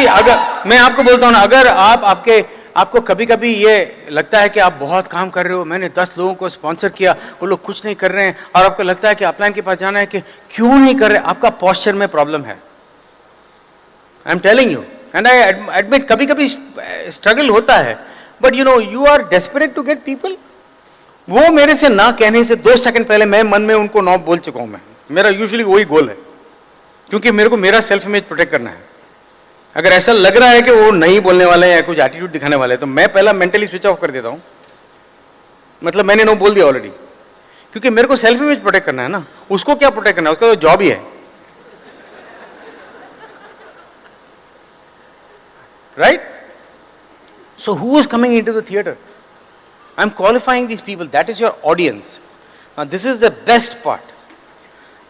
सी अगर मैं आपको बोलता हूं ना, अगर आपको कभी कभी ये लगता है कि आप बहुत काम कर रहे हो, मैंने 10 लोगों को स्पॉन्सर किया, वो लोग कुछ नहीं कर रहे हैं, और आपको लगता है कि अपलाइन के पास जाना है कि क्यों नहीं कर रहे, आपका पोस्चर में प्रॉब्लम है। I am telling you, and I admit कभी कभी स्ट्रगल होता है, but you know you are desperate to get people. वो मेरे से ना कहने से 2 सेकंड पहले मैं मन में उनको नौ बोल चुका हूं। मैं मेरा यूजुअली वही गोल है, क्योंकि मेरे को मेरा सेल्फ इमेज प्रोटेक्ट करना है। अगर ऐसा लग रहा है कि वो नहीं बोलने वाले हैं या कुछ एटीट्यूड दिखाने वाले हैं, तो मैं पहला मेंटली स्विच ऑफ कर देता हूं, मतलब मैंने नो बोल दिया ऑलरेडी, क्योंकि मेरे को सेल्फ इमेज प्रोटेक्ट करना है ना। उसको क्या प्रोटेक्ट करना है, उसका तो जॉब ही है, right? So who is coming into the theatre? I am qualifying these people, that is your audience. This is the best part.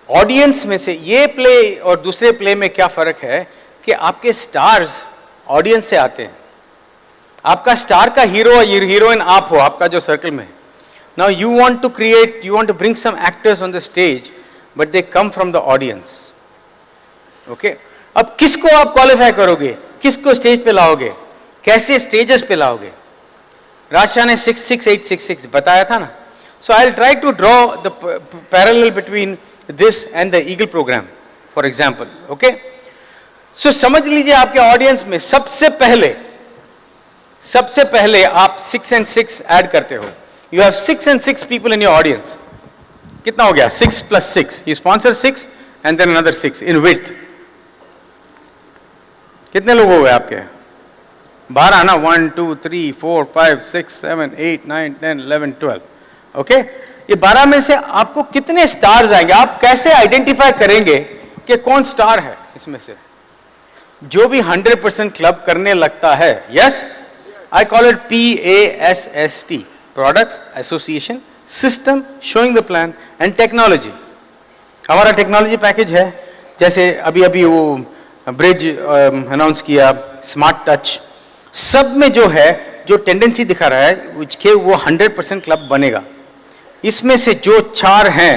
Audience में से ये प्ले और दूसरे प्ले में क्या फर्क है कि आपके स्टार्स ऑडियंस से आते हैं। आपका स्टार का हीरो या हीरोइन आप हो, आपका जो सर्कल में। Now you want to create, you want to bring some actors on the stage, but they come from the audience. Okay, अब किसको आप क्वालिफाई करोगे, किसको स्टेज पे लाओगे, कैसे स्टेजेस पे लाओगे? राजशाह ने 66866 बताया था ना। So I will try to draw the parallel between this and the eagle program for example. Okay, so समझ लीजिए आपके ऑडियंस में सबसे पहले आप 6 and 6 ऐड करते हो। You have 6 and 6 people in your audience. कितना हो गया? 6 + 6। You sponsor 6 and then another 6 in width. कितने लोग हो गए आपके? 12 ना। 1 2 3 4 5 6 7 8 9 10 11 12। ओके, ये 12 में से आपको कितने स्टार्स आएंगे? आप कैसे आइडेंटिफाई करेंगे कि कौन स्टार है इसमें से? जो भी 100% क्लब करने लगता है, yes, I call it PASST, products, association, system, showing the plan and technology. हमारा टेक्नोलॉजी पैकेज है, जैसे अभी वो ब्रिज अनाउंस किया, स्मार्ट टच, सब में जो है, जो टेंडेंसी दिखा रहा है कि वो 100% क्लब बनेगा। इसमें से जो 4 हैं,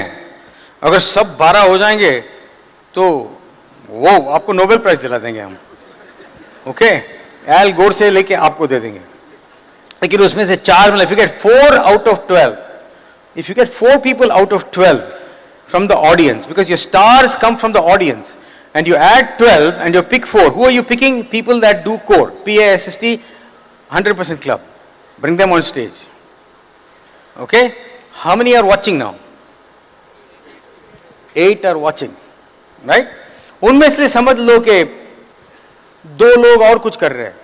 अगर सब 12 हो जाएंगे तो वो आपको नोबेल प्राइज दिला देंगे हम। ओके, एल गोर से लेके आपको दे देंगे। लेकिन उसमें से 4, मतलब if you get 4 out of 12, if you get 4 people out of 12 from the audience, because your stars come from the audience, and you add 12 and you pick 4, who are you picking? People that do core, PASST, 100% club. Bring them on stage. Okay, how many are watching now? 8 are watching, right? उनमें से समझ लो कि 2 लोग और कुछ कर रहे हैं,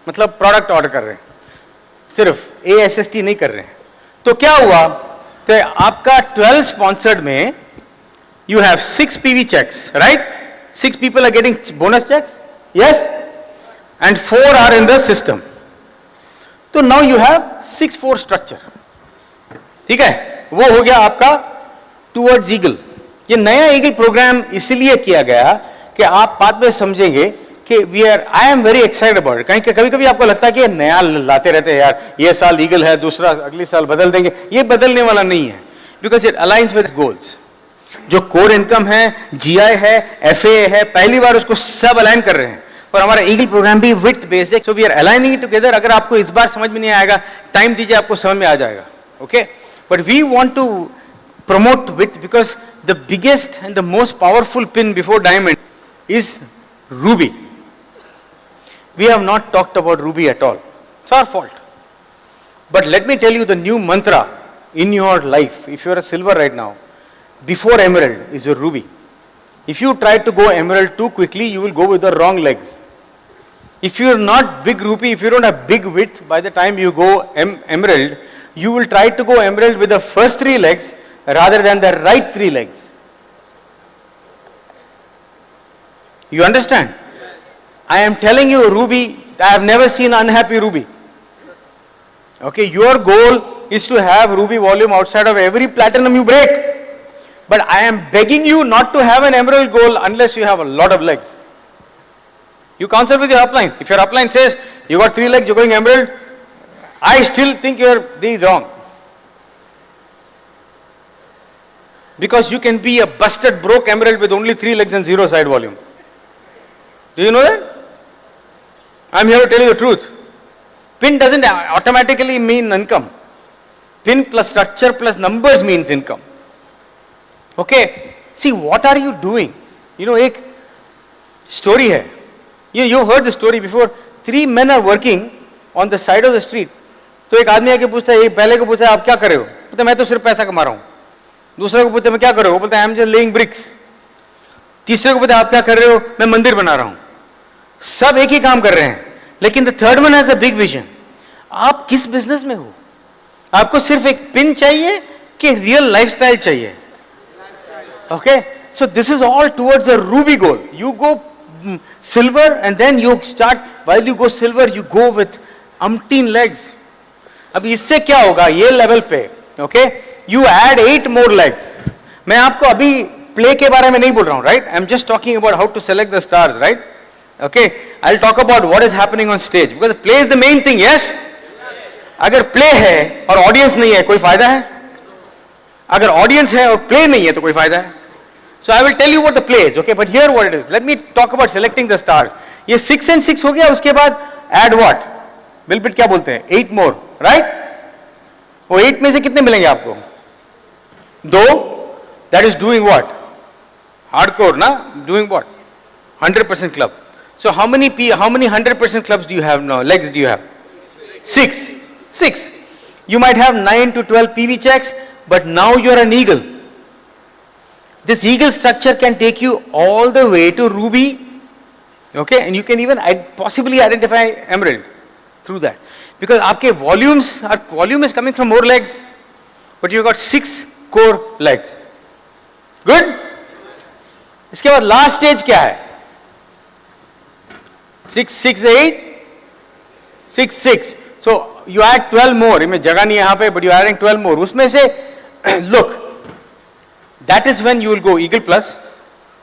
मतलब प्रोडक्ट ऑर्डर कर रहे हैं, सिर्फ ASST नहीं कर रहे हैं। तो क्या हुआ? तो आपका 12 स्पॉन्सर्ड में you have 6 PV checks, right? 6 people are getting bonus checks, yes, and 4 are in the system. तो now you have 6-4 structure. ठीक है, वो हो गया आपका towards eagle। ये नया ईगल प्रोग्राम इसलिए किया गया कि आप बाद में समझेंगे कि I am very excited about it. कहीं कभी कभी आपको लगता है कि नया लाते रहते हैं यार, ये साल ईगल है, दूसरा अगले साल बदल देंगे। ये बदलने वाला नहीं है, because it aligns with goals. जो कोर इनकम है, GI है, FAA है, पहली बार उसको सब अलाइन कर रहे हैं। और हमारा ईगल प्रोग्राम भी विथ बेस्ड है, so we are aligning it together. अगर आपको इस बार समझ में नहीं आएगा, टाइम दीजिए, आपको समझ में आ जाएगा। Okay, but we want to promote width because the biggest and the most powerful pin before diamond is ruby. We have not talked about ruby at all. It's our fault. But let me tell you the new mantra in your life. If you are a silver right now, before emerald is your ruby. If you try to go emerald too quickly, you will go with the wrong legs. If you are not big ruby, if you don't have big width, by the time you go emerald, you will try to go emerald with the first 3 legs rather than the right 3 legs. You understand? Yes. I am telling you, ruby, I have never seen unhappy ruby. Okay, your goal is to have ruby volume outside of every platinum you break. But I am begging you not to have an emerald goal unless you have a lot of legs. You counsel with your upline. If your upline says you got 3 legs, you're going emerald, I still think this is wrong. Because you can be a busted broke emerald with only 3 legs and 0 side volume. Do you know that? I'm here to tell you the truth. Pin doesn't automatically mean income. Pin plus structure plus numbers means income. Okay? See, what are you doing? You know, एक story है. You heard the story before. 3 men are working on the side of the street. तो एक आदमी आके पूछता है, पहले को पूछता है आप क्या कर रहे हो? बोलता मैं तो सिर्फ पैसा कमा रहा हूँ. दूसरे को पूछता है मैं क्या कर रहे हो? बोलता है I am just laying bricks. तीसरे को पूछता है आप क्या कर रहे हो? मैं मंदिर बना रहा हूँ. सब एक ही काम कर रहे हैं, लेकिन the third one has a big vision. आप किस बिजनेस में हो? आपको सिर्फ एक पिन चाहिए कि रियल लाइफस्टाइल चाहिए? Okay, so this is all towards a Ruby goal. You go silver and then you start, while you go silver you go with umpteen legs. अब इससे क्या होगा ये लेवल पे? Okay, you add 8 more legs. मैं आपको अभी play के बारे में नहीं बोल रहा हूँ, right? I am just talking about how to select the stars, right? Okay, I will talk about what is happening on stage, because play is the main thing. Yes, अगर प्ले है और ऑडियंस नहीं है कोई फायदा है? अगर audience है और प्ले नहीं है तो कोई फायदा है? So I will tell you what the play is, okay? But here what it is. Let me talk about selecting the stars. ये 6 and 6 हो गया, उसके बाद add what? बिलपिट क्या बोलते हैं? 8 more, right? वो 8 में से कितने मिलेंगे आपको? 2. That is doing what? Hardcore, ना? Doing what? 100% club. So how many 100% clubs do you have now? Legs do you have? 6. 6. You might have 9 to 12 PV checks, but now you are an eagle. This eagle structure can take you all the way to ruby, okay, and you can even possibly identify emerald through that, because आपके volume is coming from more legs, but you got 6 core legs. Good. इसके बाद last stage क्या है? 6, 6, 8, 6, 6. So you add 12 more. इनमें जगह नहीं है यहाँ पे, but you are adding 12 more. उसमें से look. That is when you will go Eagle Plus,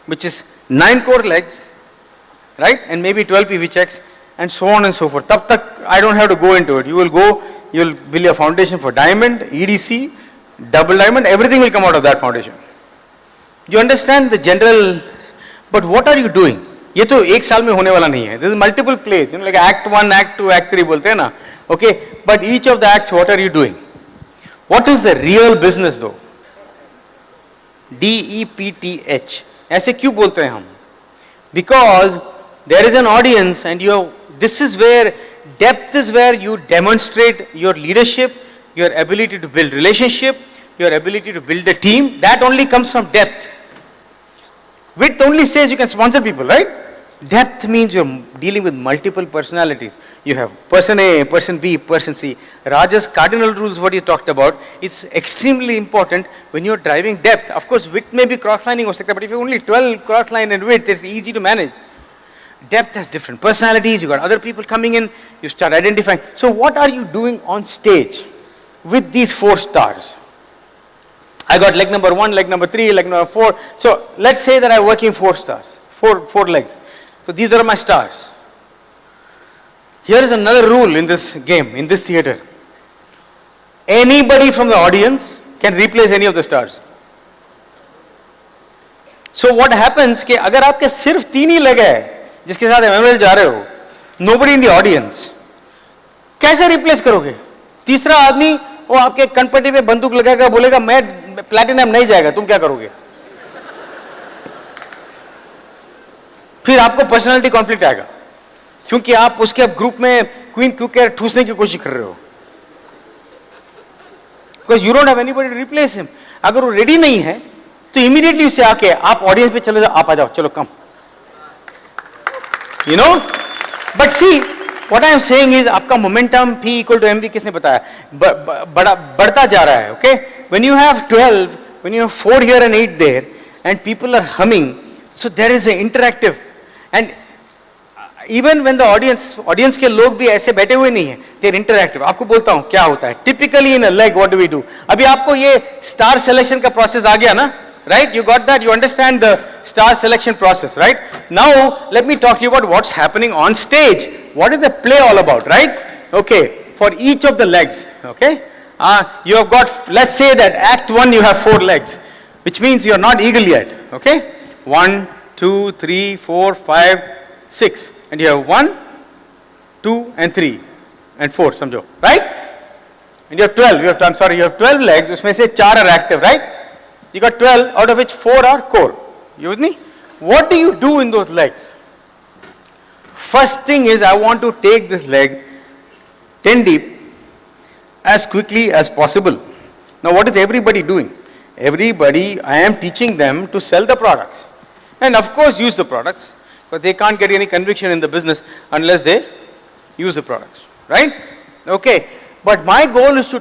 which is 9 core legs, right? And maybe 12 PV checks, and so on and so forth. Tab tak, I don't have to go into it. You will build a foundation for diamond, EDC, double diamond, everything will come out of that foundation. You understand the general, but what are you doing? ये तो एक साल में होने वाला नहीं है. There is multiple plays, like Act 1, Act 2, Act 3 बोलते हैं ना, okay? But each of the acts, what are you doing? What is the real business though? DEPTH. ऐसे क्यों बोलते हैं हम? Because there is an audience and this is where depth is where you demonstrate your leadership, your ability to build relationship, your ability to build a team. That only comes from depth. Width only says you can sponsor people, right? Depth means you're dealing with multiple personalities. You have person A, person B, person C. Raja's cardinal rules, what you talked about, it's extremely important when you're driving depth. Of course, width may be cross-lining ho sakta, but if you only 12 cross-line and width, it's easy to manage. Depth has different personalities, you got other people coming in, you start identifying. So what are you doing on stage with these 4 stars? I got leg number 1, leg number 3, leg number 4. So let's say that I'm working 4 stars, 4 legs. So these are my stars. Here is another rule in this game, in this theater. Anybody from the audience can replace any of the stars. So what happens कि अगर आपके सिर्फ 3 ही leg है जिसके साथ MML जा रहे हो, nobody in the audience, कैसे replace करोगे? तीसरा आदमी वो आपके कनपट्टी पे बंदूक लगाएगा, बोलेगा मैं प्लैटिनम नहीं जाएगा, तुम क्या करोगे? फिर आपको पर्सनालिटी कॉन्फ्लिक्ट आएगा, क्योंकि आप उसके ग्रुप में क्वीन क्यों के ठूसने की कोशिश कर रहे हो, because you don't have anybody to replace him. अगर वो रेडी नहीं है तो इमीडिएटली उससे आके आप ऑडियंस पे चले जाओ, आप आ जाओ, चलो come, you know. But see what I am saying is आपका momentum P equal to mv किसने बताया, बढ़ता जा रहा है. Okay, when you have 12, when you have 4 here and 8 there and people are humming, so there is a interactive. And even when the audience के लोग भी ऐसे बैठे हुए नहीं है, देयर इंटरैक्टिव. आपको बोलता हूं क्या होता है typically in a leg, what do we do. अभी आपको ये स्टार सिलेक्शन का प्रोसेस आ गया ना, right? You got that? You understand the star selection process, right? Now, let me talk to you about what's happening on stage. What is the play all about, right? Okay, for each of the legs, okay? You have got, let's say that Act 1 you have 4 legs, which means you are not eagle yet, okay? 1, 2, 3, 4, 5, 6. And you have 1, 2 and 3 and 4, समझो, right? And you have 12, you have 12 legs, उसमें से 4 are active, right? You got 12, out of which 4 are core. You with me? What do you do in those legs? First thing is, I want to take this leg 10 deep as quickly as possible. Now what is everybody doing? Everybody, I am teaching them to sell the products. And of course use the products, but they can't get any conviction in the business unless they use the products, right? Okay, but my goal is to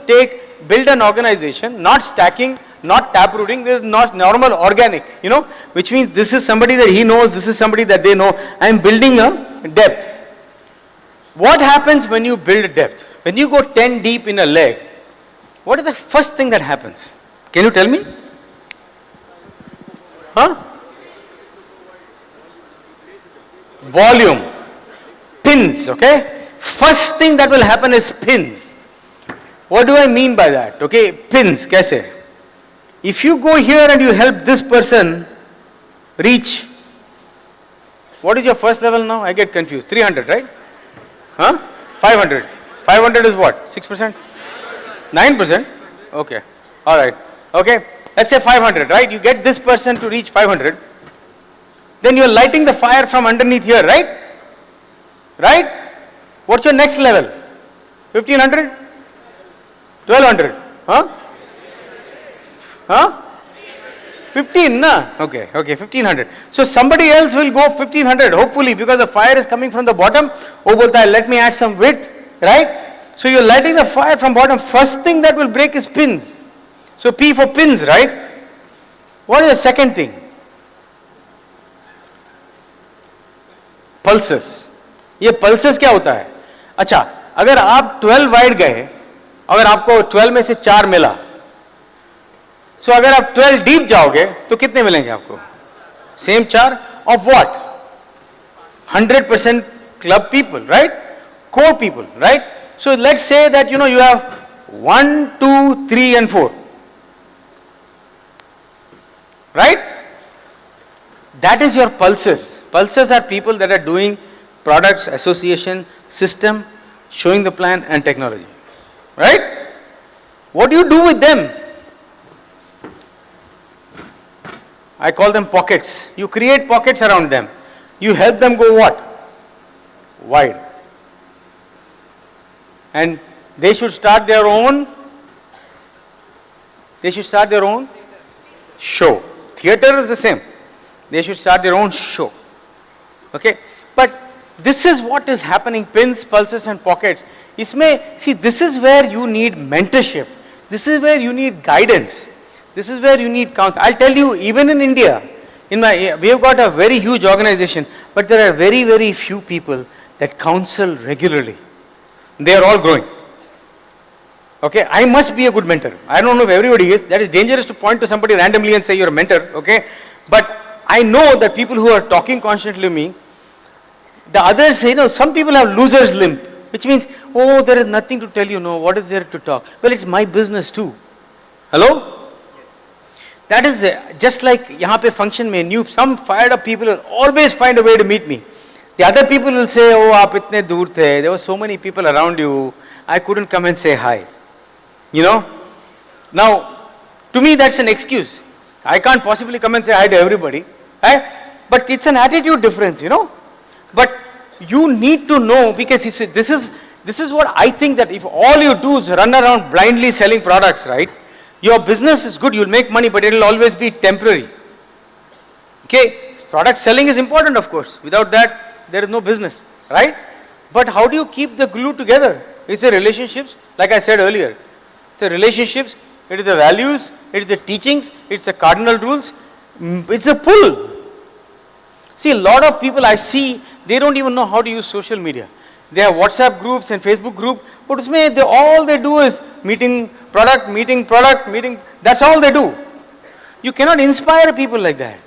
build an organization, not stacking, not taprooting, this is not normal organic, you know, which means this is somebody that he knows, this is somebody that they know. I am building a depth. What happens when you build depth? When you go 10 deep in a leg, what is the first thing that happens? Can you tell me? Huh? Volume. Pins, okay? First thing that will happen is pins. What do I mean by that? Okay, pins, kaise? If you go here and you help this person reach, what is your first level now? I get confused. 300, right? Huh? 500. 500 is what? 6%? 9%? Okay. All right. Okay. Let's say 500, right? You get this person to reach 500. Then you're lighting the fire from underneath here, right? Right? What's your next level? 1500? 1200? Huh? Huh? 15, na? Okay, 1500. So somebody else will go 1500, hopefully, because the fire is coming from the bottom. Oh, bolta hai, let me add some width, right? So you're lighting the fire from bottom. First thing that will break is pins. So P for pins, right? What is the second thing? Pulses. ये pulses क्या होता है? अच्छा, अगर आप 12 wide गए, अगर आपको 12 में से 4 मिला, so अगर आप 12 डीप जाओगे तो कितने मिलेंगे आपको? Same 4 of what? 100% club people, right? Core people, right? So let's say that you have 1, 2, 3 and 4, right? That is your pulses. Pulses are people that are doing products, association, system, showing the plan and technology, right? What do you do with them? I call them pockets. You create pockets around them. You help them go what? Wide. And they should start their own show. Theater is the same. They should start their own show. Okay? But this is what is happening, pins, pulses and pockets. See, this is where you need mentorship. This is where you need guidance. This is where you need counsel. I'll tell you, even in India, we have got a very huge organization, but there are very, very few people that counsel regularly. They are all growing. Okay, I must be a good mentor. I don't know if everybody is. That is dangerous to point to somebody randomly and say you're a mentor. Okay, but I know that people who are talking constantly to me, the others say, some people have loser's limp, which means, oh, there is nothing to tell you, what is there to talk? Well, it's my business too. Hello? That is just like यहाँ पे function में some fired up people will always find a way to meet me. The other people will say, oh, आप इतने दूर थे, there were so many people around you, I couldn't come and say hi. Now, to me that's an excuse. I can't possibly come and say hi to everybody, right? But it's an attitude difference, But you need to know, because this is what I think, that if all you do is run around blindly selling products, right? Your business is good, you'll make money, but it will always be temporary. Okay, product selling is important, of course. Without that, there is no business, right? But how do you keep the glue together? It's the relationships, like I said earlier. It's the relationships, it is the values, it is the teachings, it's the cardinal rules, it's the pull. See, a lot of people I see, they don't even know how to use social media. They have WhatsApp groups and Facebook group, but all they do is meeting product, meeting, that's all they do. You cannot inspire people like that.